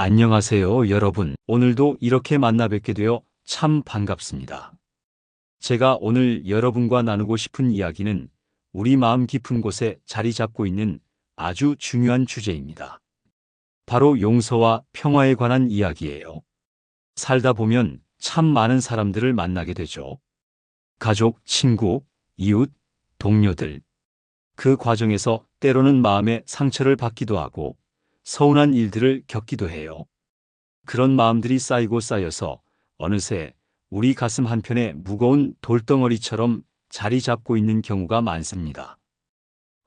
안녕하세요, 여러분. 오늘도 이렇게 만나 뵙게 되어 참 반갑습니다. 제가 오늘 여러분과 나누고 싶은 이야기는 우리 마음 깊은 곳에 자리 잡고 있는 아주 중요한 주제입니다. 바로 용서와 평화에 관한 이야기예요. 살다 보면 참 많은 사람들을 만나게 되죠. 가족, 친구, 이웃, 동료들. 그 과정에서 때로는 마음의 상처를 받기도 하고 서운한 일들을 겪기도 해요. 그런 마음들이 쌓이고 쌓여서 어느새 우리 가슴 한편에 무거운 돌덩어리처럼 자리 잡고 있는 경우가 많습니다.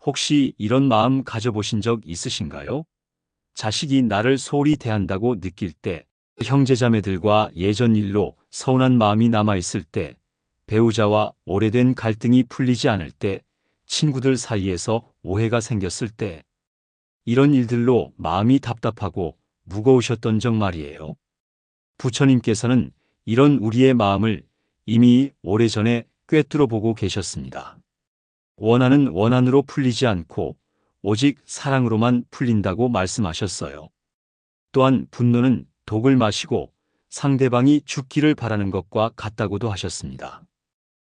혹시 이런 마음 가져보신 적 있으신가요? 자식이 나를 소홀히 대한다고 느낄 때, 형제자매들과 예전 일로 서운한 마음이 남아있을 때, 배우자와 오래된 갈등이 풀리지 않을 때, 친구들 사이에서 오해가 생겼을 때, 이런 일들로 마음이 답답하고 무거우셨던 적 말이에요. 부처님께서는 이런 우리의 마음을 이미 오래전에 꿰뚫어 보고 계셨습니다. 원한은 원한으로 풀리지 않고 오직 사랑으로만 풀린다고 말씀하셨어요. 또한 분노는 독을 마시고 상대방이 죽기를 바라는 것과 같다고도 하셨습니다.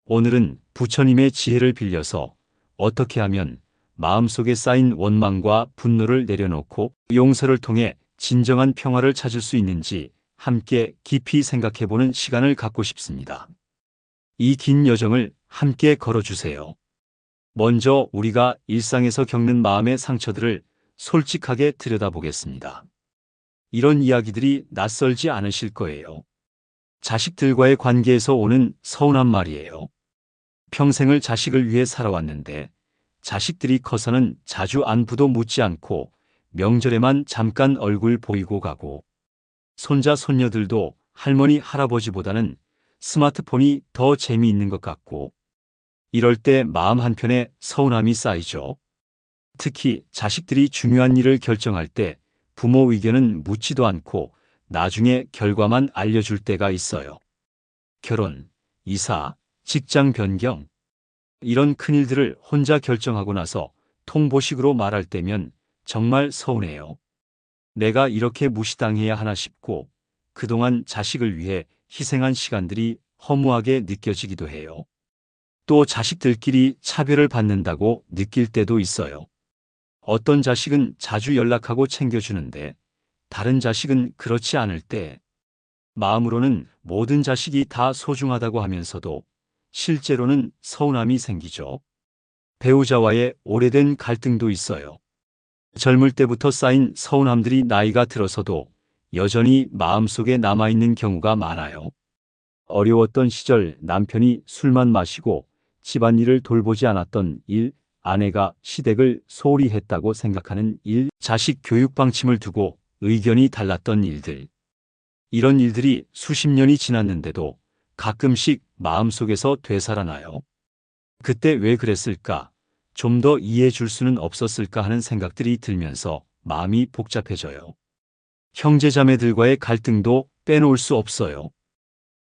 오늘은 부처님의 지혜를 빌려서 어떻게 하면 마음속에 쌓인 원망과 분노를 내려놓고 용서를 통해 진정한 평화를 찾을 수 있는지 함께 깊이 생각해보는 시간을 갖고 싶습니다. 이 긴 여정을 함께 걸어주세요. 먼저 우리가 일상에서 겪는 마음의 상처들을 솔직하게 들여다보겠습니다. 이런 이야기들이 낯설지 않으실 거예요. 자식들과의 관계에서 오는 서운한 말이에요. 평생을 자식을 위해 살아왔는데 자식들이 커서는 자주 안부도 묻지 않고 명절에만 잠깐 얼굴 보이고 가고 손자 손녀들도 할머니 할아버지보다는 스마트폰이 더 재미있는 것 같고 이럴 때 마음 한편에 서운함이 쌓이죠. 특히 자식들이 중요한 일을 결정할 때 부모 의견은 묻지도 않고 나중에 결과만 알려줄 때가 있어요. 결혼, 이사, 직장 변경 이런 큰일들을 혼자 결정하고 나서 통보식으로 말할 때면 정말 서운해요. 내가 이렇게 무시당해야 하나 싶고 그동안 자식을 위해 희생한 시간들이 허무하게 느껴지기도 해요. 또 자식들끼리 차별을 받는다고 느낄 때도 있어요. 어떤 자식은 자주 연락하고 챙겨주는데 다른 자식은 그렇지 않을 때 마음으로는 모든 자식이 다 소중하다고 하면서도 실제로는 서운함이 생기죠. 배우자와의 오래된 갈등도 있어요. 젊을 때부터 쌓인 서운함들이 나이가 들어서도 여전히 마음속에 남아있는 경우가 많아요. 어려웠던 시절 남편이 술만 마시고 집안일을 돌보지 않았던 일, 아내가 시댁을 소홀히 했다고 생각하는 일, 자식 교육 방침을 두고 의견이 달랐던 일들. 이런 일들이 수십 년이 지났는데도 가끔씩 마음속에서 되살아나요. 그때 왜 그랬을까? 좀 더 이해해 줄 수는 없었을까 하는 생각들이 들면서 마음이 복잡해져요. 형제자매들과의 갈등도 빼놓을 수 없어요.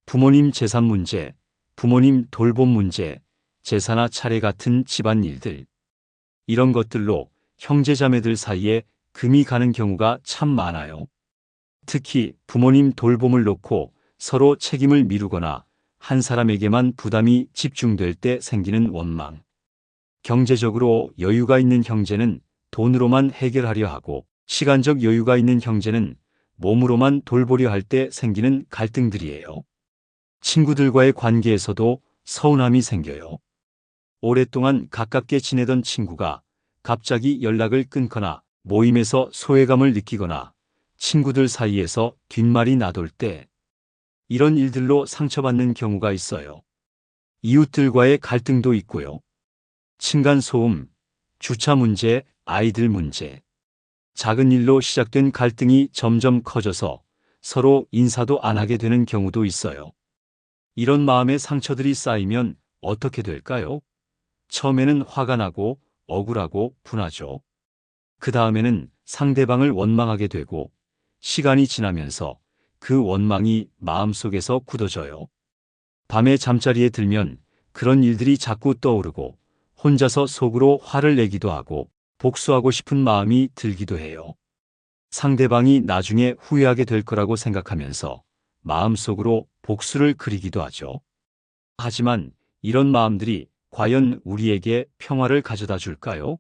부모님 재산 문제, 부모님 돌봄 문제, 제사나 차례 같은 집안 일들. 이런 것들로 형제자매들 사이에 금이 가는 경우가 참 많아요. 특히 부모님 돌봄을 놓고 서로 책임을 미루거나 한 사람에게만 부담이 집중될 때 생기는 원망. 경제적으로 여유가 있는 형제는 돈으로만 해결하려 하고 시간적 여유가 있는 형제는 몸으로만 돌보려 할 때 생기는 갈등들이에요. 친구들과의 관계에서도 서운함이 생겨요. 오랫동안 가깝게 지내던 친구가 갑자기 연락을 끊거나 모임에서 소외감을 느끼거나 친구들 사이에서 뒷말이 나돌 때 이런 일들로 상처받는 경우가 있어요. 이웃들과의 갈등도 있고요. 층간소음, 주차 문제, 아이들 문제. 작은 일로 시작된 갈등이 점점 커져서 서로 인사도 안 하게 되는 경우도 있어요. 이런 마음의 상처들이 쌓이면 어떻게 될까요? 처음에는 화가 나고 억울하고 분하죠. 그 다음에는 상대방을 원망하게 되고 시간이 지나면서 그 원망이 마음속에서 굳어져요. 밤에 잠자리에 들면 그런 일들이 자꾸 떠오르고 혼자서 속으로 화를 내기도 하고 복수하고 싶은 마음이 들기도 해요. 상대방이 나중에 후회하게 될 거라고 생각하면서 마음속으로 복수를 그리기도 하죠. 하지만 이런 마음들이 과연 우리에게 평화를 가져다 줄까요?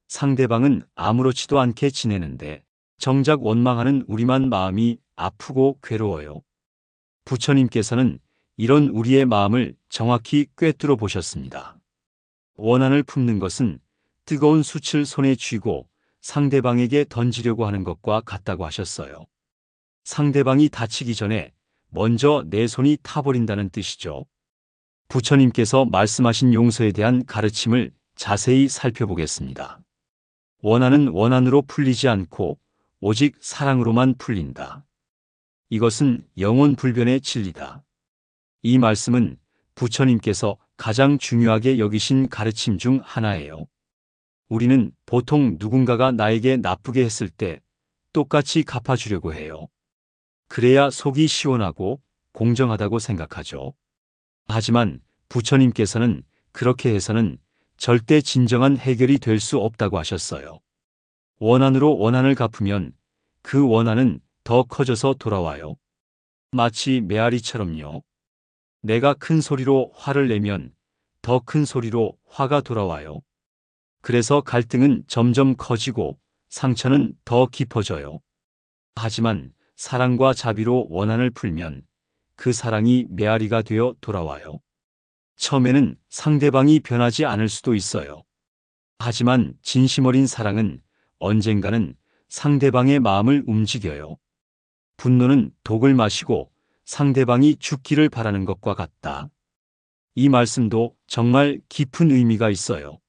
상대방은 아무렇지도 않게 지내는데 정작 원망하는 우리만 마음이 아프고 괴로워요. 부처님께서는 이런 우리의 마음을 정확히 꿰뚫어 보셨습니다. 원한을 품는 것은 뜨거운 숯을 손에 쥐고 상대방에게 던지려고 하는 것과 같다고 하셨어요. 상대방이 다치기 전에 먼저 내 손이 타버린다는 뜻이죠. 부처님께서 말씀하신 용서에 대한 가르침을 자세히 살펴보겠습니다. 원한은 원한으로 풀리지 않고 오직 사랑으로만 풀린다. 이것은 영혼불변의 진리다. 이 말씀은 부처님께서 가장 중요하게 여기신 가르침 중 하나예요. 우리는 보통 누군가가 나에게 나쁘게 했을 때 똑같이 갚아주려고 해요. 그래야 속이 시원하고 공정하다고 생각하죠. 하지만 부처님께서는 그렇게 해서는 절대 진정한 해결이 될 수 없다고 하셨어요. 원한으로 원한을 갚으면 그 원한은 더 커져서 돌아와요. 마치 메아리처럼요. 내가 큰 소리로 화를 내면 더 큰 소리로 화가 돌아와요. 그래서 갈등은 점점 커지고 상처는 더 깊어져요. 하지만 사랑과 자비로 원한을 풀면 그 사랑이 메아리가 되어 돌아와요. 처음에는 상대방이 변하지 않을 수도 있어요. 하지만 진심 어린 사랑은 언젠가는 상대방의 마음을 움직여요. 분노는 독을 마시고 상대방이 죽기를 바라는 것과 같다. 이 말씀도 정말 깊은 의미가 있어요.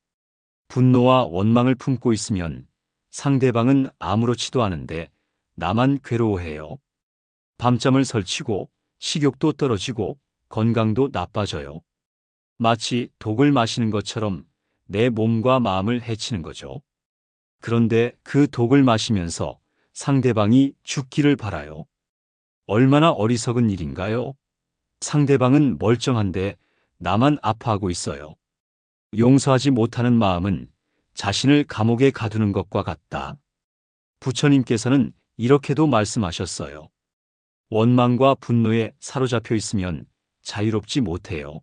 분노와 원망을 품고 있으면 상대방은 아무렇지도 않은데 나만 괴로워해요. 밤잠을 설치고 식욕도 떨어지고 건강도 나빠져요. 마치 독을 마시는 것처럼 내 몸과 마음을 해치는 거죠. 그런데 그 독을 마시면서 상대방이 죽기를 바라요. 얼마나 어리석은 일인가요? 상대방은 멀쩡한데 나만 아파하고 있어요. 용서하지 못하는 마음은 자신을 감옥에 가두는 것과 같다. 부처님께서는 이렇게도 말씀하셨어요. 원망과 분노에 사로잡혀 있으면 자유롭지 못해요.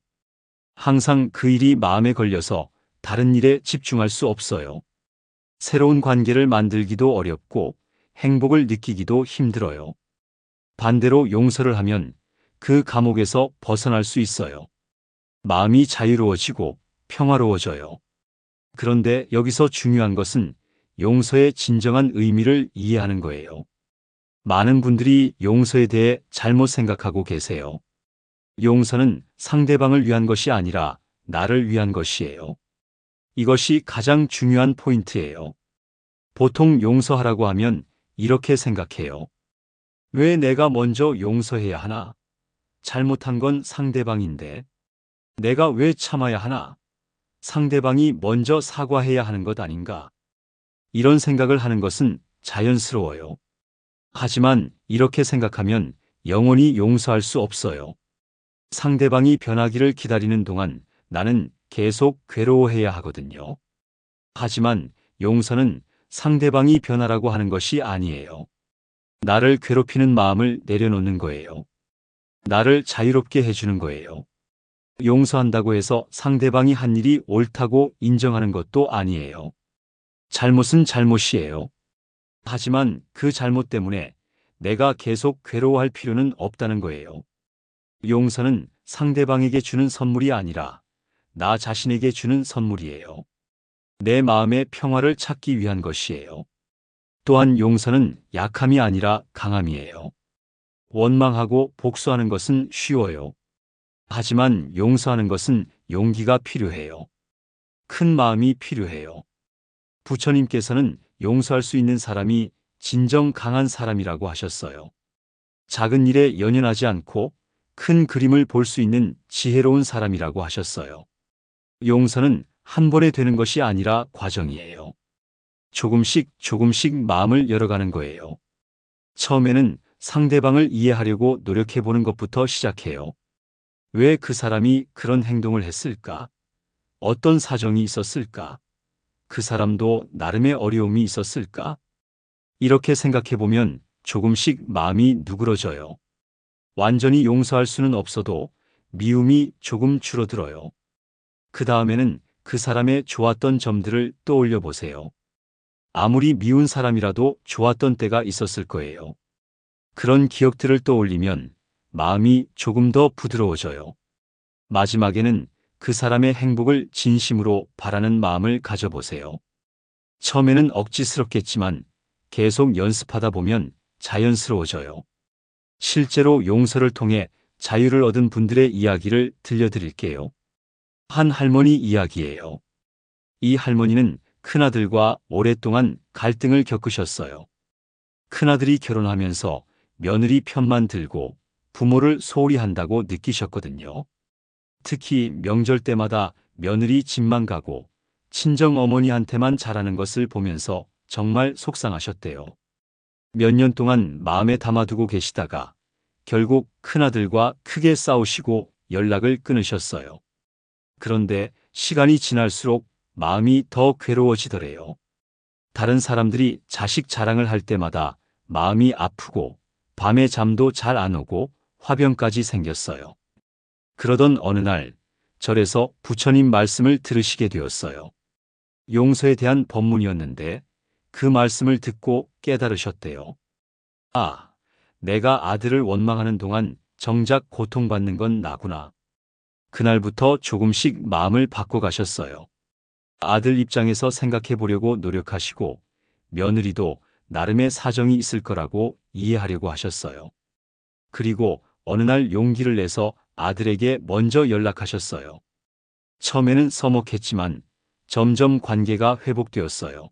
항상 그 일이 마음에 걸려서 다른 일에 집중할 수 없어요. 새로운 관계를 만들기도 어렵고 행복을 느끼기도 힘들어요. 반대로 용서를 하면 그 감옥에서 벗어날 수 있어요. 마음이 자유로워지고 평화로워져요. 그런데 여기서 중요한 것은 용서의 진정한 의미를 이해하는 거예요. 많은 분들이 용서에 대해 잘못 생각하고 계세요. 용서는 상대방을 위한 것이 아니라 나를 위한 것이에요. 이것이 가장 중요한 포인트예요. 보통 용서하라고 하면 이렇게 생각해요. 왜 내가 먼저 용서해야 하나? 잘못한 건 상대방인데. 내가 왜 참아야 하나? 상대방이 먼저 사과해야 하는 것 아닌가? 이런 생각을 하는 것은 자연스러워요. 하지만 이렇게 생각하면 영원히 용서할 수 없어요. 상대방이 변하기를 기다리는 동안 나는 계속 괴로워해야 하거든요. 하지만 용서는 상대방이 변하라고 하는 것이 아니에요. 나를 괴롭히는 마음을 내려놓는 거예요. 나를 자유롭게 해주는 거예요. 용서한다고 해서 상대방이 한 일이 옳다고 인정하는 것도 아니에요. 잘못은 잘못이에요. 하지만 그 잘못 때문에 내가 계속 괴로워할 필요는 없다는 거예요. 용서는 상대방에게 주는 선물이 아니라 나 자신에게 주는 선물이에요. 내 마음의 평화를 찾기 위한 것이에요. 또한 용서는 약함이 아니라 강함이에요. 원망하고 복수하는 것은 쉬워요. 하지만 용서하는 것은 용기가 필요해요. 큰 마음이 필요해요. 부처님께서는 용서할 수 있는 사람이 진정 강한 사람이라고 하셨어요. 작은 일에 연연하지 않고 큰 그림을 볼 수 있는 지혜로운 사람이라고 하셨어요. 용서는 한 번에 되는 것이 아니라 과정이에요. 조금씩 조금씩 마음을 열어가는 거예요. 처음에는 상대방을 이해하려고 노력해보는 것부터 시작해요. 왜 그 사람이 그런 행동을 했을까? 어떤 사정이 있었을까? 그 사람도 나름의 어려움이 있었을까? 이렇게 생각해보면 조금씩 마음이 누그러져요. 완전히 용서할 수는 없어도 미움이 조금 줄어들어요. 그 다음에는 그 사람의 좋았던 점들을 떠올려 보세요. 아무리 미운 사람이라도 좋았던 때가 있었을 거예요. 그런 기억들을 떠올리면 마음이 조금 더 부드러워져요. 마지막에는 그 사람의 행복을 진심으로 바라는 마음을 가져보세요. 처음에는 억지스럽겠지만 계속 연습하다 보면 자연스러워져요. 실제로 용서를 통해 자유를 얻은 분들의 이야기를 들려드릴게요. 한 할머니 이야기예요. 이 할머니는 큰아들과 오랫동안 갈등을 겪으셨어요. 큰아들이 결혼하면서 며느리 편만 들고 부모를 소홀히 한다고 느끼셨거든요. 특히 명절 때마다 며느리 집만 가고 친정 어머니한테만 잘하는 것을 보면서 정말 속상하셨대요. 몇 년 동안 마음에 담아두고 계시다가 결국 큰아들과 크게 싸우시고 연락을 끊으셨어요. 그런데 시간이 지날수록 마음이 더 괴로워지더래요. 다른 사람들이 자식 자랑을 할 때마다 마음이 아프고 밤에 잠도 잘 안 오고 화병까지 생겼어요. 그러던 어느 날 절에서 부처님 말씀을 들으시게 되었어요. 용서에 대한 법문이었는데 그 말씀을 듣고 깨달으셨대요. 아, 내가 아들을 원망하는 동안 정작 고통받는 건 나구나. 그날부터 조금씩 마음을 바꿔가셨어요. 아들 입장에서 생각해 보려고 노력하시고 며느리도 나름의 사정이 있을 거라고 이해하려고 하셨어요. 그리고 어느 날 용기를 내서 아들에게 먼저 연락하셨어요. 처음에는 서먹했지만 점점 관계가 회복되었어요.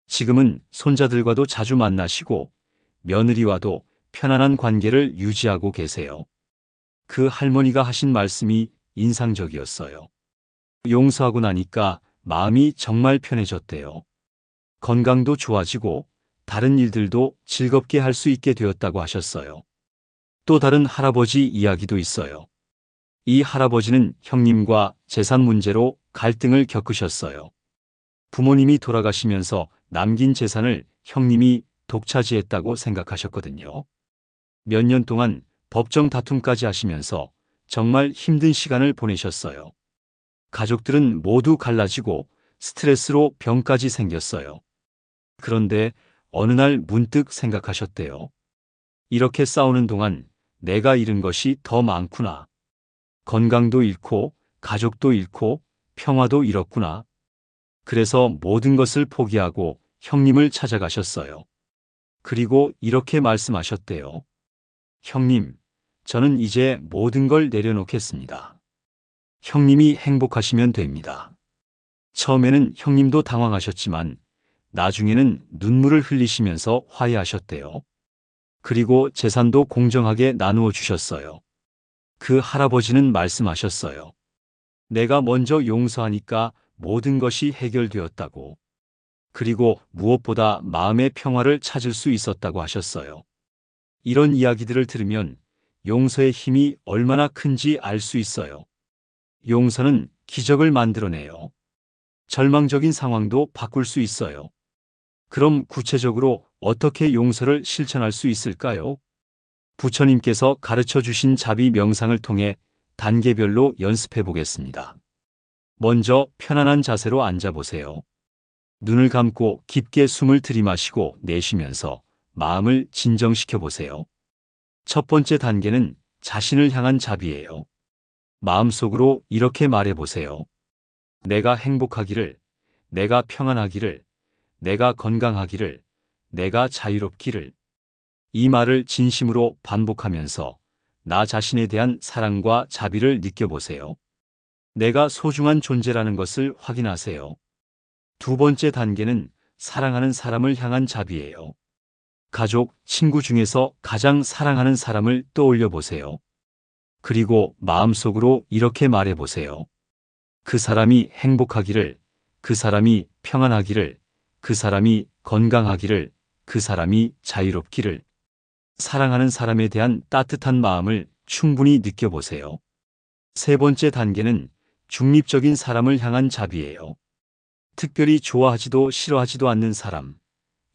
지금은 손자들과도 자주 만나시고 며느리와도 편안한 관계를 유지하고 계세요. 그 할머니가 하신 말씀이 인상적이었어요. 용서하고 나니까 마음이 정말 편해졌대요. 건강도 좋아지고 다른 일들도 즐겁게 할 수 있게 되었다고 하셨어요. 또 다른 할아버지 이야기도 있어요. 이 할아버지는 형님과 재산 문제로 갈등을 겪으셨어요. 부모님이 돌아가시면서 남긴 재산을 형님이 독차지했다고 생각하셨거든요. 몇 년 동안 법정 다툼까지 하시면서 정말 힘든 시간을 보내셨어요. 가족들은 모두 갈라지고 스트레스로 병까지 생겼어요. 그런데 어느 날 문득 생각하셨대요. 이렇게 싸우는 동안 내가 잃은 것이 더 많구나. 건강도 잃고 가족도 잃고 평화도 잃었구나. 그래서 모든 것을 포기하고 형님을 찾아가셨어요. 그리고 이렇게 말씀하셨대요. 형님, 저는 이제 모든 걸 내려놓겠습니다. 형님이 행복하시면 됩니다. 처음에는 형님도 당황하셨지만 나중에는 눈물을 흘리시면서 화해하셨대요. 그리고 재산도 공정하게 나누어 주셨어요. 그 할아버지는 말씀하셨어요. 내가 먼저 용서하니까 모든 것이 해결되었다고. 그리고 무엇보다 마음의 평화를 찾을 수 있었다고 하셨어요. 이런 이야기들을 들으면 용서의 힘이 얼마나 큰지 알 수 있어요. 용서는 기적을 만들어내요. 절망적인 상황도 바꿀 수 있어요. 그럼 구체적으로 어떻게 용서를 실천할 수 있을까요? 부처님께서 가르쳐 주신 자비 명상을 통해 단계별로 연습해 보겠습니다. 먼저 편안한 자세로 앉아 보세요. 눈을 감고 깊게 숨을 들이마시고 내쉬면서 마음을 진정시켜 보세요. 첫 번째 단계는 자신을 향한 자비예요. 마음속으로 이렇게 말해 보세요. 내가 행복하기를, 내가 평안하기를, 내가 건강하기를, 내가 자유롭기를. 이 말을 진심으로 반복하면서 나 자신에 대한 사랑과 자비를 느껴보세요. 내가 소중한 존재라는 것을 확인하세요. 두 번째 단계는 사랑하는 사람을 향한 자비예요. 가족, 친구 중에서 가장 사랑하는 사람을 떠올려 보세요. 그리고 마음속으로 이렇게 말해 보세요. 그 사람이 행복하기를, 그 사람이 평안하기를, 그 사람이 건강하기를, 그 사람이 자유롭기를. 사랑하는 사람에 대한 따뜻한 마음을 충분히 느껴보세요. 세 번째 단계는 중립적인 사람을 향한 자비예요. 특별히 좋아하지도 싫어하지도 않는 사람.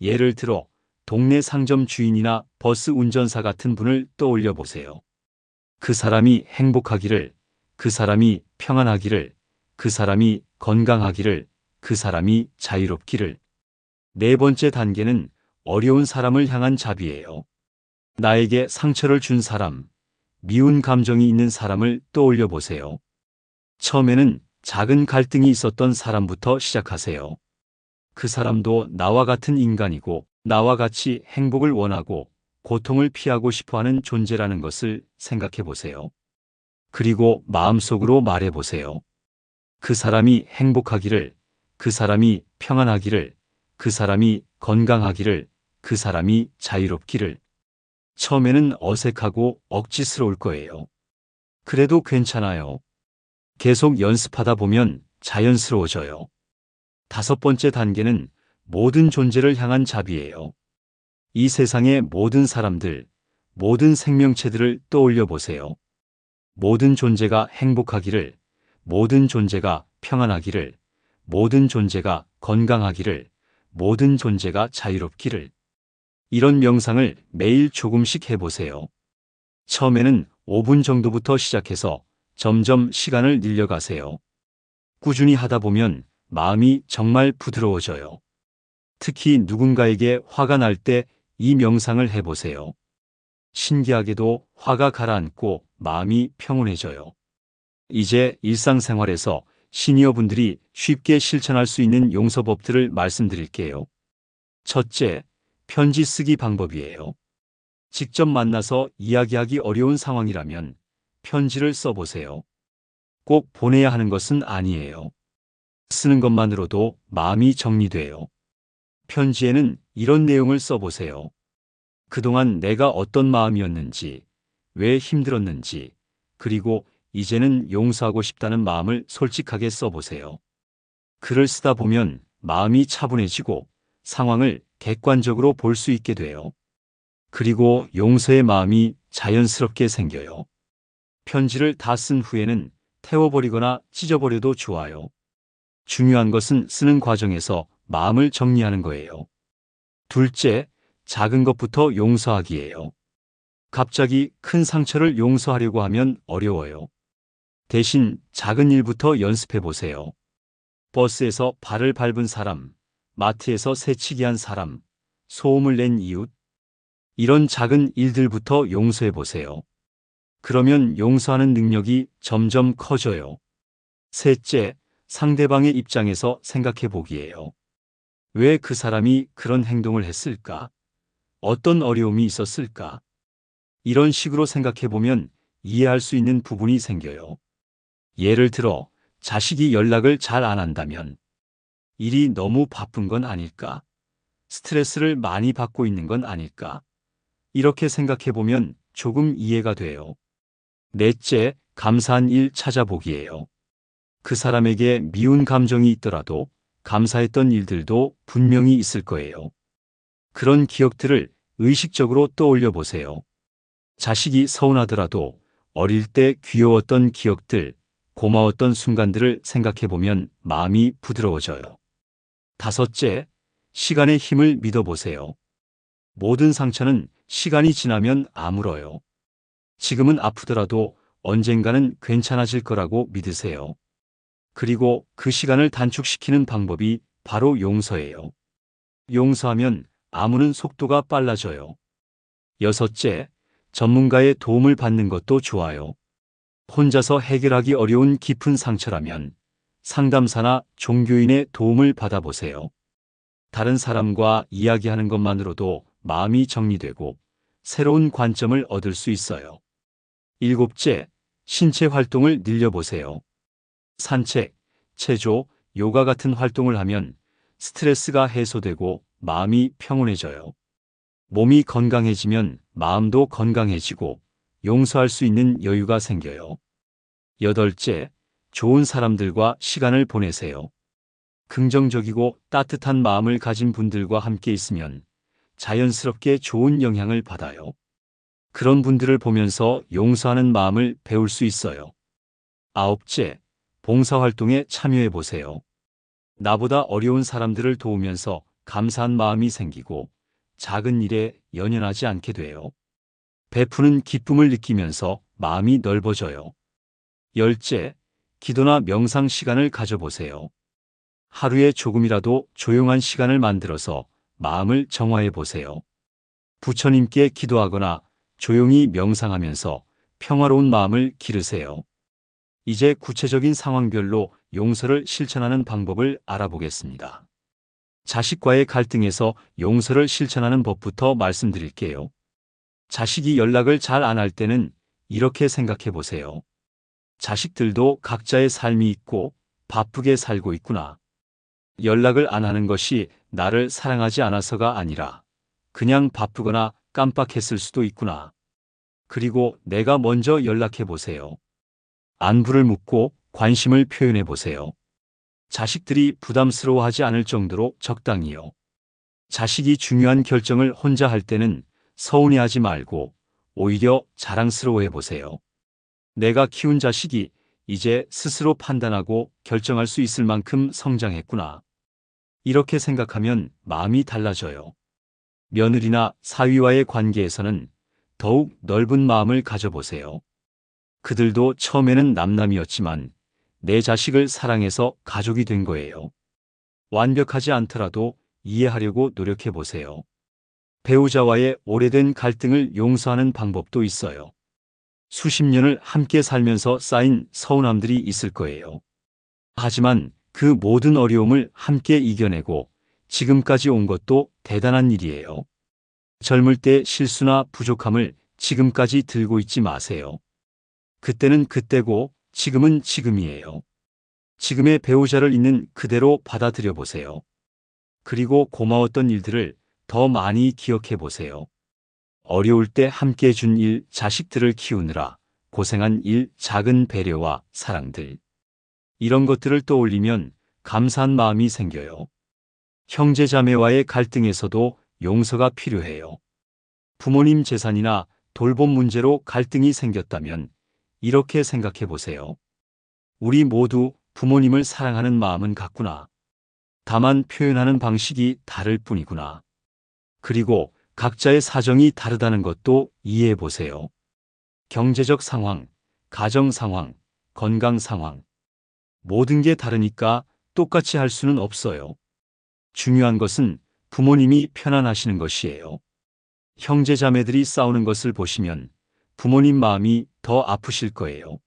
예를 들어 동네 상점 주인이나 버스 운전사 같은 분을 떠올려 보세요. 그 사람이 행복하기를, 그 사람이 평안하기를, 그 사람이 건강하기를, 그 사람이 자유롭기를. 네 번째 단계는 어려운 사람을 향한 자비예요. 나에게 상처를 준 사람, 미운 감정이 있는 사람을 떠올려 보세요. 처음에는 작은 갈등이 있었던 사람부터 시작하세요. 그 사람도 나와 같은 인간이고 나와 같이 행복을 원하고 고통을 피하고 싶어하는 존재라는 것을 생각해 보세요. 그리고 마음속으로 말해 보세요. 그 사람이 행복하기를, 그 사람이 평안하기를, 그 사람이 건강하기를, 그 사람이 자유롭기를. 처음에는 어색하고 억지스러울 거예요. 그래도 괜찮아요. 계속 연습하다 보면 자연스러워져요. 다섯 번째 단계는 모든 존재를 향한 자비예요. 이 세상의 모든 사람들, 모든 생명체들을 떠올려 보세요. 모든 존재가 행복하기를, 모든 존재가 평안하기를, 모든 존재가 건강하기를, 모든 존재가 자유롭기를. 이런 명상을 매일 조금씩 해보세요. 처음에는 5분 정도부터 시작해서 점점 시간을 늘려가세요. 꾸준히 하다 보면 마음이 정말 부드러워져요. 특히 누군가에게 화가 날 때 이 명상을 해보세요. 신기하게도 화가 가라앉고 마음이 평온해져요. 이제 일상생활에서 시니어분들이 쉽게 실천할 수 있는 용서법들을 말씀드릴게요. 첫째, 편지 쓰기 방법이에요. 직접 만나서 이야기하기 어려운 상황이라면 편지를 써보세요. 꼭 보내야 하는 것은 아니에요. 쓰는 것만으로도 마음이 정리돼요. 편지에는 이런 내용을 써보세요. 그동안 내가 어떤 마음이었는지, 왜 힘들었는지, 그리고 이제는 용서하고 싶다는 마음을 솔직하게 써보세요. 글을 쓰다 보면 마음이 차분해지고 상황을 객관적으로 볼 수 있게 돼요. 그리고 용서의 마음이 자연스럽게 생겨요. 편지를 다 쓴 후에는 태워버리거나 찢어버려도 좋아요. 중요한 것은 쓰는 과정에서 마음을 정리하는 거예요. 둘째, 작은 것부터 용서하기예요. 갑자기 큰 상처를 용서하려고 하면 어려워요. 대신 작은 일부터 연습해 보세요. 버스에서 발을 밟은 사람, 마트에서 새치기 한 사람, 소음을 낸 이웃. 이런 작은 일들부터 용서해 보세요. 그러면 용서하는 능력이 점점 커져요. 셋째, 상대방의 입장에서 생각해 보기예요. 왜 그 사람이 그런 행동을 했을까? 어떤 어려움이 있었을까? 이런 식으로 생각해 보면 이해할 수 있는 부분이 생겨요. 예를 들어, 자식이 연락을 잘 안 한다면, 일이 너무 바쁜 건 아닐까? 스트레스를 많이 받고 있는 건 아닐까? 이렇게 생각해 보면 조금 이해가 돼요. 넷째, 감사한 일 찾아보기예요. 그 사람에게 미운 감정이 있더라도 감사했던 일들도 분명히 있을 거예요. 그런 기억들을 의식적으로 떠올려 보세요. 자식이 서운하더라도 어릴 때 귀여웠던 기억들, 고마웠던 순간들을 생각해 보면 마음이 부드러워져요. 다섯째, 시간의 힘을 믿어보세요. 모든 상처는 시간이 지나면 아물어요. 지금은 아프더라도 언젠가는 괜찮아질 거라고 믿으세요. 그리고 그 시간을 단축시키는 방법이 바로 용서예요. 용서하면 아무는 속도가 빨라져요. 여섯째, 전문가의 도움을 받는 것도 좋아요. 혼자서 해결하기 어려운 깊은 상처라면 상담사나 종교인의 도움을 받아보세요. 다른 사람과 이야기하는 것만으로도 마음이 정리되고 새로운 관점을 얻을 수 있어요. 일곱째, 신체 활동을 늘려보세요. 산책, 체조, 요가 같은 활동을 하면 스트레스가 해소되고 마음이 평온해져요. 몸이 건강해지면 마음도 건강해지고 용서할 수 있는 여유가 생겨요. 여덟째, 좋은 사람들과 시간을 보내세요. 긍정적이고 따뜻한 마음을 가진 분들과 함께 있으면 자연스럽게 좋은 영향을 받아요. 그런 분들을 보면서 용서하는 마음을 배울 수 있어요. 아홉째, 봉사활동에 참여해 보세요. 나보다 어려운 사람들을 도우면서 감사한 마음이 생기고 작은 일에 연연하지 않게 돼요. 베푸는 기쁨을 느끼면서 마음이 넓어져요. 열째, 기도나 명상 시간을 가져보세요. 하루에 조금이라도 조용한 시간을 만들어서 마음을 정화해 보세요. 부처님께 기도하거나 조용히 명상하면서 평화로운 마음을 기르세요. 이제 구체적인 상황별로 용서를 실천하는 방법을 알아보겠습니다. 자식과의 갈등에서 용서를 실천하는 법부터 말씀드릴게요. 자식이 연락을 잘 안 할 때는 이렇게 생각해 보세요. 자식들도 각자의 삶이 있고 바쁘게 살고 있구나. 연락을 안 하는 것이 나를 사랑하지 않아서가 아니라 그냥 바쁘거나 깜빡했을 수도 있구나. 그리고 내가 먼저 연락해 보세요. 안부를 묻고 관심을 표현해 보세요. 자식들이 부담스러워하지 않을 정도로 적당히요. 자식이 중요한 결정을 혼자 할 때는 서운해하지 말고 오히려 자랑스러워해 보세요. 내가 키운 자식이 이제 스스로 판단하고 결정할 수 있을 만큼 성장했구나. 이렇게 생각하면 마음이 달라져요. 며느리나 사위와의 관계에서는 더욱 넓은 마음을 가져보세요. 그들도 처음에는 남남이었지만 내 자식을 사랑해서 가족이 된 거예요. 완벽하지 않더라도 이해하려고 노력해 보세요. 배우자와의 오래된 갈등을 용서하는 방법도 있어요. 수십 년을 함께 살면서 쌓인 서운함들이 있을 거예요. 하지만 그 모든 어려움을 함께 이겨내고 지금까지 온 것도 대단한 일이에요. 젊을 때 실수나 부족함을 지금까지 들고 있지 마세요. 그때는 그때고 지금은 지금이에요. 지금의 배우자를 있는 그대로 받아들여 보세요. 그리고 고마웠던 일들을 더 많이 기억해 보세요. 어려울 때 함께 해준 일, 자식들을 키우느라 고생한 일, 작은 배려와 사랑들. 이런 것들을 떠올리면 감사한 마음이 생겨요. 형제자매와의 갈등에서도 용서가 필요해요. 부모님 재산이나 돌봄 문제로 갈등이 생겼다면 이렇게 생각해 보세요. 우리 모두 부모님을 사랑하는 마음은 같구나. 다만 표현하는 방식이 다를 뿐이구나. 그리고 각자의 사정이 다르다는 것도 이해해 보세요. 경제적 상황, 가정 상황, 건강 상황. 모든 게 다르니까 똑같이 할 수는 없어요. 중요한 것은 부모님이 편안하시는 것이에요. 형제자매들이 싸우는 것을 보시면 부모님 마음이 더 아프실 거예요.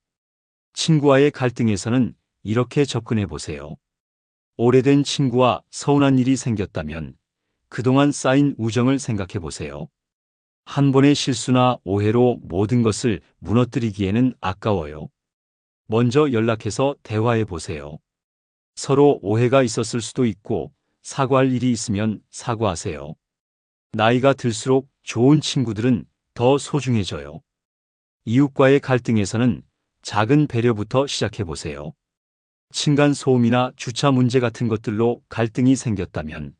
친구와의 갈등에서는 이렇게 접근해 보세요. 오래된 친구와 서운한 일이 생겼다면 그동안 쌓인 우정을 생각해 보세요. 한 번의 실수나 오해로 모든 것을 무너뜨리기에는 아까워요. 먼저 연락해서 대화해 보세요. 서로 오해가 있었을 수도 있고 사과할 일이 있으면 사과하세요. 나이가 들수록 좋은 친구들은 더 소중해져요. 이웃과의 갈등에서는 작은 배려부터 시작해 보세요. 층간 소음이나 주차 문제 같은 것들로 갈등이 생겼다면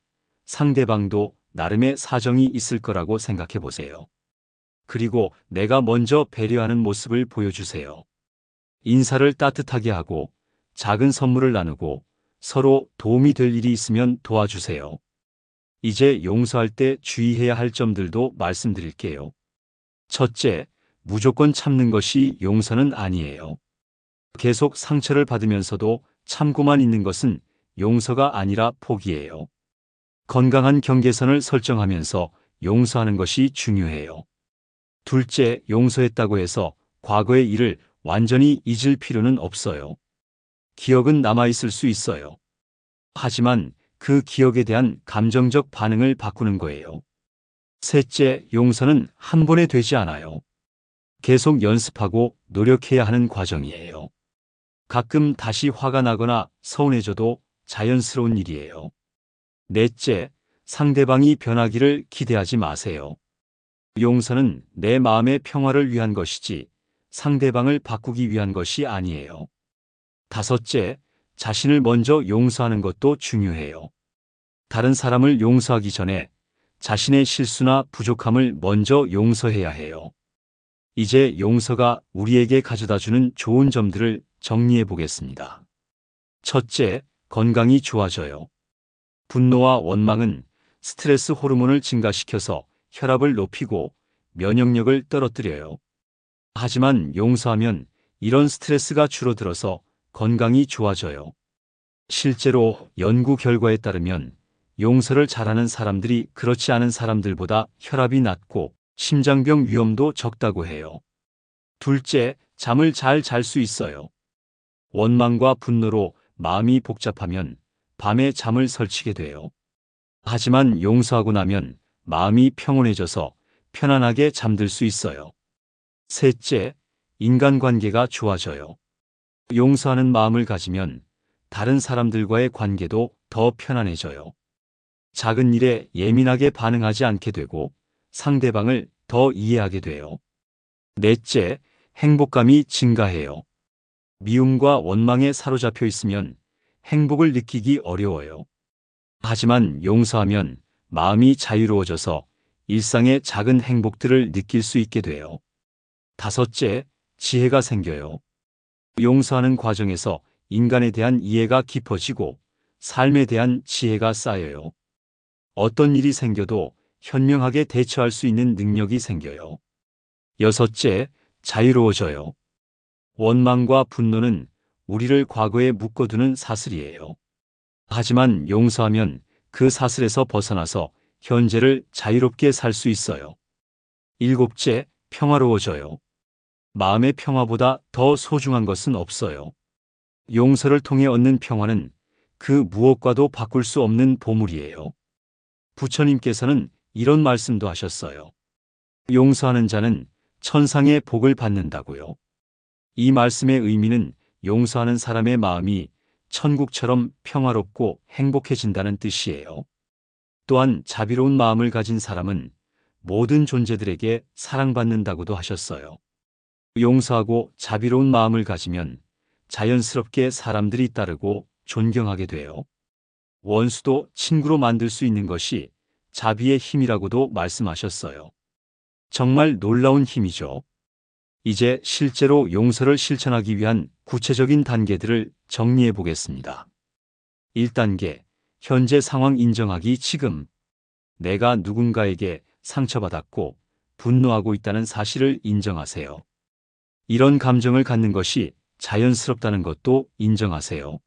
상대방도 나름의 사정이 있을 거라고 생각해 보세요. 그리고 내가 먼저 배려하는 모습을 보여주세요. 인사를 따뜻하게 하고 작은 선물을 나누고 서로 도움이 될 일이 있으면 도와주세요. 이제 용서할 때 주의해야 할 점들도 말씀드릴게요. 첫째, 무조건 참는 것이 용서는 아니에요. 계속 상처를 받으면서도 참고만 있는 것은 용서가 아니라 포기예요. 건강한 경계선을 설정하면서 용서하는 것이 중요해요. 둘째, 용서했다고 해서 과거의 일을 완전히 잊을 필요는 없어요. 기억은 남아있을 수 있어요. 하지만 그 기억에 대한 감정적 반응을 바꾸는 거예요. 셋째, 용서는 한 번에 되지 않아요. 계속 연습하고 노력해야 하는 과정이에요. 가끔 다시 화가 나거나 서운해져도 자연스러운 일이에요. 넷째, 상대방이 변하기를 기대하지 마세요. 용서는 내 마음의 평화를 위한 것이지 상대방을 바꾸기 위한 것이 아니에요. 다섯째, 자신을 먼저 용서하는 것도 중요해요. 다른 사람을 용서하기 전에 자신의 실수나 부족함을 먼저 용서해야 해요. 이제 용서가 우리에게 가져다주는 좋은 점들을 정리해 보겠습니다. 첫째, 건강이 좋아져요. 분노와 원망은 스트레스 호르몬을 증가시켜서 혈압을 높이고 면역력을 떨어뜨려요. 하지만 용서하면 이런 스트레스가 줄어들어서 건강이 좋아져요. 실제로 연구 결과에 따르면 용서를 잘하는 사람들이 그렇지 않은 사람들보다 혈압이 낮고 심장병 위험도 적다고 해요. 둘째, 잠을 잘 잘 수 있어요. 원망과 분노로 마음이 복잡하면 밤에 잠을 설치게 돼요. 하지만 용서하고 나면 마음이 평온해져서 편안하게 잠들 수 있어요. 셋째, 인간관계가 좋아져요. 용서하는 마음을 가지면 다른 사람들과의 관계도 더 편안해져요. 작은 일에 예민하게 반응하지 않게 되고 상대방을 더 이해하게 돼요. 넷째, 행복감이 증가해요. 미움과 원망에 사로잡혀 있으면 행복을 느끼기 어려워요. 하지만 용서하면 마음이 자유로워져서 일상의 작은 행복들을 느낄 수 있게 돼요. 다섯째, 지혜가 생겨요. 용서하는 과정에서 인간에 대한 이해가 깊어지고 삶에 대한 지혜가 쌓여요. 어떤 일이 생겨도 현명하게 대처할 수 있는 능력이 생겨요. 여섯째, 자유로워져요. 원망과 분노는 우리를 과거에 묶어두는 사슬이에요. 하지만 용서하면 그 사슬에서 벗어나서 현재를 자유롭게 살 수 있어요. 일곱째, 평화로워져요. 마음의 평화보다 더 소중한 것은 없어요. 용서를 통해 얻는 평화는 그 무엇과도 바꿀 수 없는 보물이에요. 부처님께서는 이런 말씀도 하셨어요. 용서하는 자는 천상의 복을 받는다고요. 이 말씀의 의미는 용서하는 사람의 마음이 천국처럼 평화롭고 행복해진다는 뜻이에요. 또한 자비로운 마음을 가진 사람은 모든 존재들에게 사랑받는다고도 하셨어요. 용서하고 자비로운 마음을 가지면 자연스럽게 사람들이 따르고 존경하게 돼요. 원수도 친구로 만들 수 있는 것이 자비의 힘이라고도 말씀하셨어요. 정말 놀라운 힘이죠. 이제 실제로 용서를 실천하기 위한 구체적인 단계들을 정리해 보겠습니다. 1단계, 현재 상황 인정하기. 지금 내가 누군가에게 상처받았고 분노하고 있다는 사실을 인정하세요. 이런 감정을 갖는 것이 자연스럽다는 것도 인정하세요.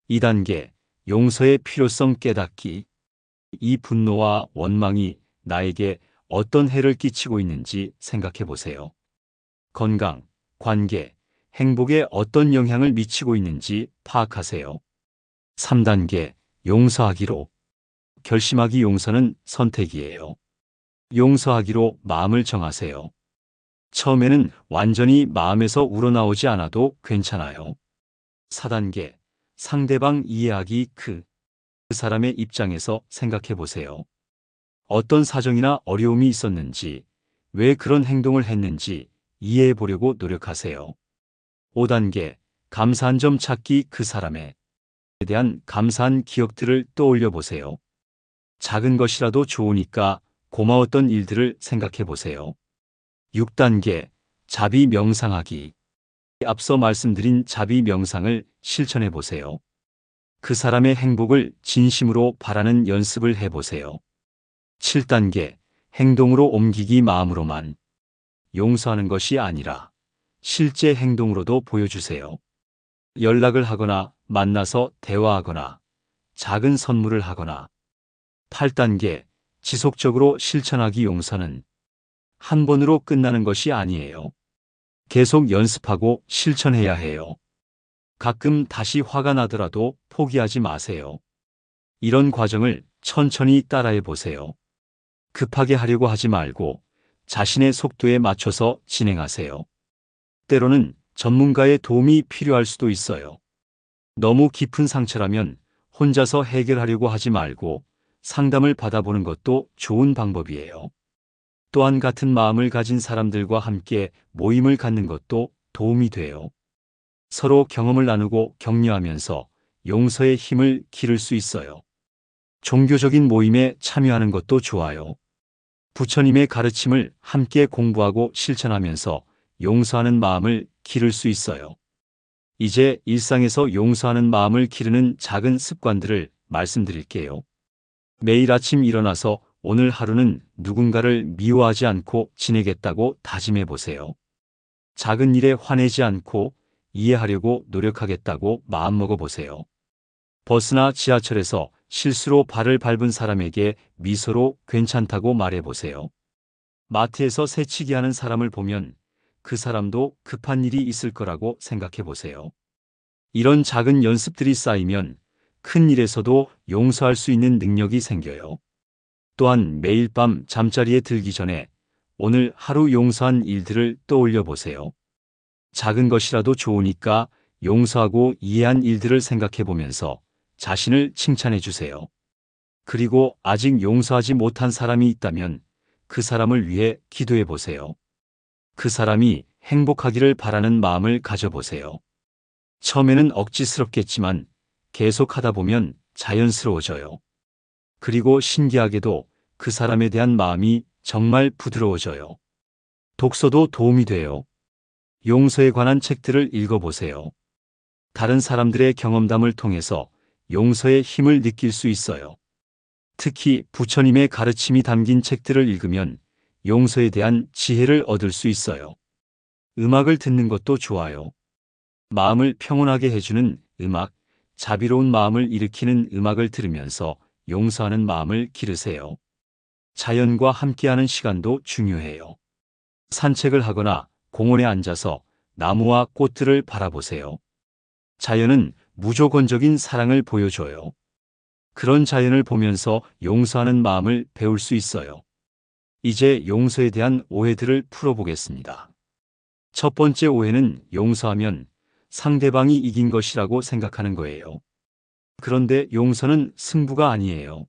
2단계, 용서의 필요성 깨닫기. 이 분노와 원망이 나에게 어떤 해를 끼치고 있는지 생각해 보세요. 건강, 관계, 행복에 어떤 영향을 미치고 있는지 파악하세요. 3단계, 용서하기로. 결심하기. 용서는 선택이에요. 용서하기로 마음을 정하세요. 처음에는 완전히 마음에서 우러나오지 않아도 괜찮아요. 4단계, 상대방 이해하기. 그 사람의 입장에서 생각해 보세요. 어떤 사정이나 어려움이 있었는지, 왜 그런 행동을 했는지 이해해 보려고 노력하세요. 5단계, 감사한 점 찾기. 그 사람에 대한 감사한 기억들을 떠올려 보세요. 작은 것이라도 좋으니까 고마웠던 일들을 생각해 보세요. 6단계, 자비 명상하기. 앞서 말씀드린 자비 명상을 실천해 보세요. 그 사람의 행복을 진심으로 바라는 연습을 해 보세요. 7단계, 행동으로 옮기기. 마음으로만 용서하는 것이 아니라 실제 행동으로도 보여주세요. 연락을 하거나 만나서 대화하거나 작은 선물을 하거나. 8단계, 지속적으로 실천하기. 용서는 한 번으로 끝나는 것이 아니에요. 계속 연습하고 실천해야 해요. 가끔 다시 화가 나더라도 포기하지 마세요. 이런 과정을 천천히 따라해 보세요. 급하게 하려고 하지 말고 자신의 속도에 맞춰서 진행하세요. 때로는 전문가의 도움이 필요할 수도 있어요. 너무 깊은 상처라면 혼자서 해결하려고 하지 말고 상담을 받아보는 것도 좋은 방법이에요. 또한 같은 마음을 가진 사람들과 함께 모임을 갖는 것도 도움이 돼요. 서로 경험을 나누고 격려하면서 용서의 힘을 기를 수 있어요. 종교적인 모임에 참여하는 것도 좋아요. 부처님의 가르침을 함께 공부하고 실천하면서 용서하는 마음을 기를 수 있어요. 이제 일상에서 용서하는 마음을 기르는 작은 습관들을 말씀드릴게요. 매일 아침 일어나서 오늘 하루는 누군가를 미워하지 않고 지내겠다고 다짐해 보세요. 작은 일에 화내지 않고 이해하려고 노력하겠다고 마음먹어 보세요. 버스나 지하철에서 실수로 발을 밟은 사람에게 미소로 괜찮다고 말해 보세요. 마트에서 새치기 하는 사람을 보면 그 사람도 급한 일이 있을 거라고 생각해 보세요. 이런 작은 연습들이 쌓이면 큰 일에서도 용서할 수 있는 능력이 생겨요. 또한 매일 밤 잠자리에 들기 전에 오늘 하루 용서한 일들을 떠올려 보세요. 작은 것이라도 좋으니까 용서하고 이해한 일들을 생각해 보면서 자신을 칭찬해 주세요. 그리고 아직 용서하지 못한 사람이 있다면 그 사람을 위해 기도해 보세요. 그 사람이 행복하기를 바라는 마음을 가져보세요. 처음에는 억지스럽겠지만 계속 하다 보면 자연스러워져요. 그리고 신기하게도 그 사람에 대한 마음이 정말 부드러워져요. 독서도 도움이 돼요. 용서에 관한 책들을 읽어보세요. 다른 사람들의 경험담을 통해서 용서의 힘을 느낄 수 있어요. 특히 부처님의 가르침이 담긴 책들을 읽으면 용서에 대한 지혜를 얻을 수 있어요. 음악을 듣는 것도 좋아요. 마음을 평온하게 해주는 음악, 자비로운 마음을 일으키는 음악을 들으면서 용서하는 마음을 기르세요. 자연과 함께하는 시간도 중요해요. 산책을 하거나 공원에 앉아서 나무와 꽃들을 바라보세요. 자연은 무조건적인 사랑을 보여줘요. 그런 자연을 보면서 용서하는 마음을 배울 수 있어요. 이제 용서에 대한 오해들을 풀어보겠습니다. 첫 번째 오해는 용서하면 상대방이 이긴 것이라고 생각하는 거예요. 그런데 용서는 승부가 아니에요.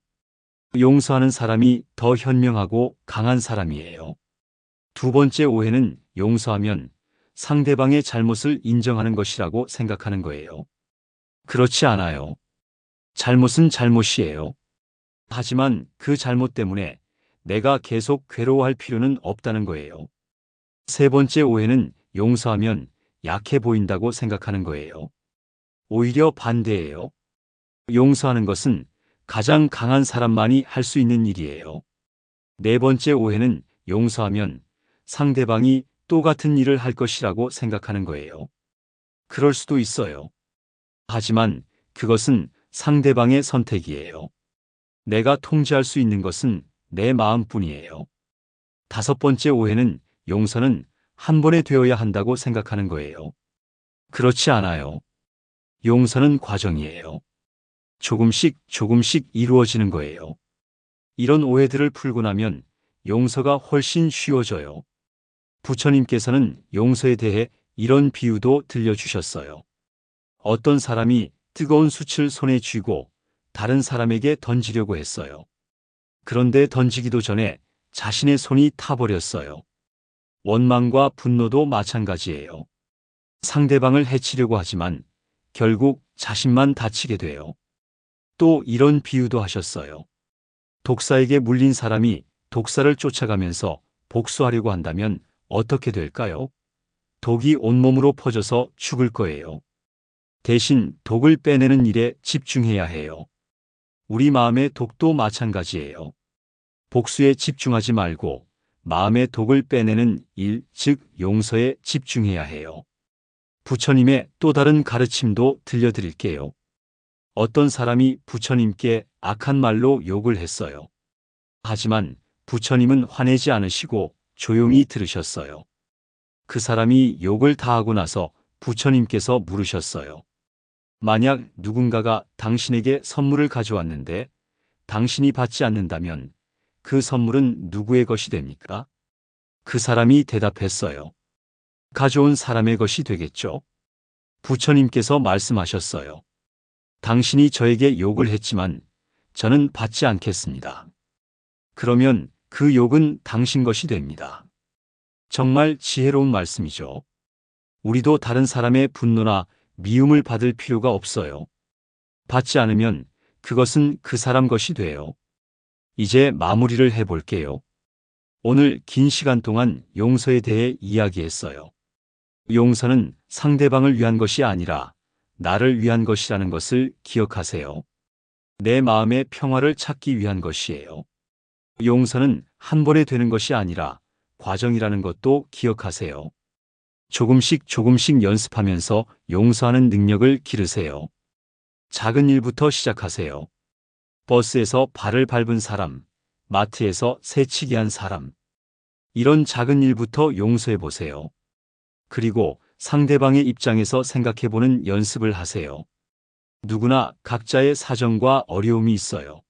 용서하는 사람이 더 현명하고 강한 사람이에요. 두 번째 오해는 용서하면 상대방의 잘못을 인정하는 것이라고 생각하는 거예요. 그렇지 않아요. 잘못은 잘못이에요. 하지만 그 잘못 때문에 내가 계속 괴로워할 필요는 없다는 거예요. 세 번째 오해는 용서하면 약해 보인다고 생각하는 거예요. 오히려 반대예요. 용서하는 것은 가장 강한 사람만이 할 수 있는 일이에요. 네 번째 오해는 용서하면 상대방이 또 같은 일을 할 것이라고 생각하는 거예요. 그럴 수도 있어요. 하지만 그것은 상대방의 선택이에요. 내가 통제할 수 있는 것은 내 마음뿐이에요. 다섯 번째 오해는 용서는 한 번에 되어야 한다고 생각하는 거예요. 그렇지 않아요. 용서는 과정이에요. 조금씩 조금씩 이루어지는 거예요. 이런 오해들을 풀고 나면 용서가 훨씬 쉬워져요. 부처님께서는 용서에 대해 이런 비유도 들려주셨어요. 어떤 사람이 뜨거운 숯을 손에 쥐고 다른 사람에게 던지려고 했어요. 그런데 던지기도 전에 자신의 손이 타버렸어요. 원망과 분노도 마찬가지예요. 상대방을 해치려고 하지만 결국 자신만 다치게 돼요. 또 이런 비유도 하셨어요. 독사에게 물린 사람이 독사를 쫓아가면서 복수하려고 한다면 어떻게 될까요? 독이 온몸으로 퍼져서 죽을 거예요. 대신 독을 빼내는 일에 집중해야 해요. 우리 마음의 독도 마찬가지예요. 복수에 집중하지 말고 마음의 독을 빼내는 일, 즉 용서에 집중해야 해요. 부처님의 또 다른 가르침도 들려드릴게요. 어떤 사람이 부처님께 악한 말로 욕을 했어요. 하지만 부처님은 화내지 않으시고 조용히 들으셨어요. 그 사람이 욕을 다 하고 나서 부처님께서 물으셨어요. 만약 누군가가 당신에게 선물을 가져왔는데 당신이 받지 않는다면 그 선물은 누구의 것이 됩니까? 그 사람이 대답했어요. 가져온 사람의 것이 되겠죠? 부처님께서 말씀하셨어요. 당신이 저에게 욕을 했지만 저는 받지 않겠습니다. 그러면 그 욕은 당신 것이 됩니다. 정말 지혜로운 말씀이죠. 우리도 다른 사람의 분노나 미움을 받을 필요가 없어요. 받지 않으면 그것은 그 사람 것이 돼요. 이제 마무리를 해볼게요. 오늘 긴 시간 동안 용서에 대해 이야기했어요. 용서는 상대방을 위한 것이 아니라 나를 위한 것이라는 것을 기억하세요. 내 마음의 평화를 찾기 위한 것이에요. 용서는 한 번에 되는 것이 아니라 과정이라는 것도 기억하세요. 조금씩 조금씩 연습하면서 용서하는 능력을 기르세요. 작은 일부터 시작하세요. 버스에서 발을 밟은 사람, 마트에서 새치기 한 사람. 이런 작은 일부터 용서해 보세요. 그리고 상대방의 입장에서 생각해 보는 연습을 하세요. 누구나 각자의 사정과 어려움이 있어요.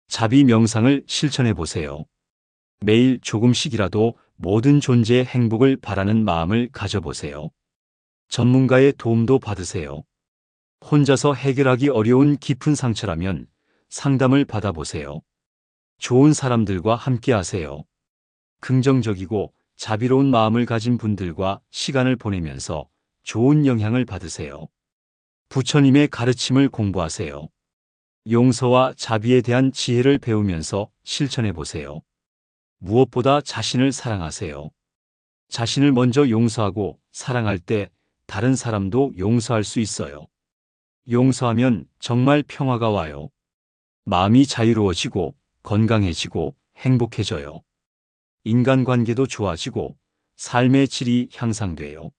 자비 명상을 실천해 보세요. 매일 조금씩이라도 모든 존재의 행복을 바라는 마음을 가져보세요. 전문가의 도움도 받으세요. 혼자서 해결하기 어려운 깊은 상처라면 상담을 받아보세요. 좋은 사람들과 함께 하세요. 긍정적이고 자비로운 마음을 가진 분들과 시간을 보내면서 좋은 영향을 받으세요. 부처님의 가르침을 공부하세요. 용서와 자비에 대한 지혜를 배우면서 실천해 보세요. 무엇보다 자신을 사랑하세요. 자신을 먼저 용서하고 사랑할 때 다른 사람도 용서할 수 있어요. 용서하면 정말 평화가 와요. 마음이 자유로워지고 건강해지고 행복해져요. 인간관계도 좋아지고 삶의 질이 향상돼요.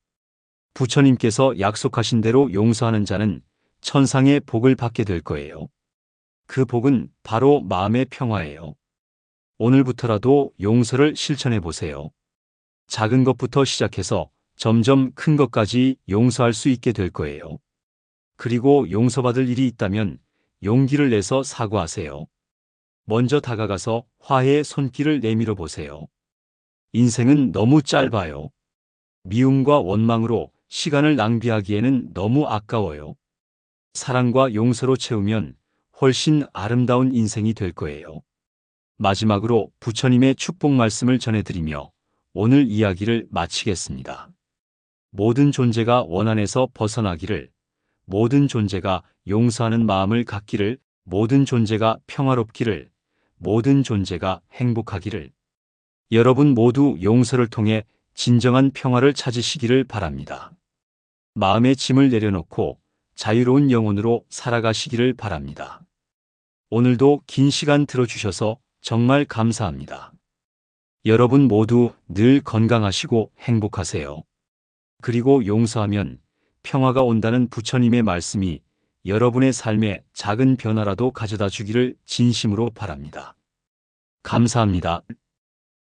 부처님께서 약속하신 대로 용서하는 자는 천상의 복을 받게 될 거예요. 그 복은 바로 마음의 평화예요. 오늘부터라도 용서를 실천해 보세요. 작은 것부터 시작해서 점점 큰 것까지 용서할 수 있게 될 거예요. 그리고 용서받을 일이 있다면 용기를 내서 사과하세요. 먼저 다가가서 화해의 손길을 내밀어 보세요. 인생은 너무 짧아요. 미움과 원망으로 시간을 낭비하기에는 너무 아까워요. 사랑과 용서로 채우면 훨씬 아름다운 인생이 될 거예요. 마지막으로 부처님의 축복 말씀을 전해드리며 오늘 이야기를 마치겠습니다. 모든 존재가 원한에서 벗어나기를, 모든 존재가 용서하는 마음을 갖기를, 모든 존재가 평화롭기를, 모든 존재가 행복하기를. 여러분 모두 용서를 통해 진정한 평화를 찾으시기를 바랍니다. 마음의 짐을 내려놓고 자유로운 영혼으로 살아가시기를 바랍니다. 오늘도 긴 시간 들어주셔서 정말 감사합니다. 여러분 모두 늘 건강하시고 행복하세요. 그리고 용서하면 평화가 온다는 부처님의 말씀이 여러분의 삶에 작은 변화라도 가져다 주기를 진심으로 바랍니다. 감사합니다.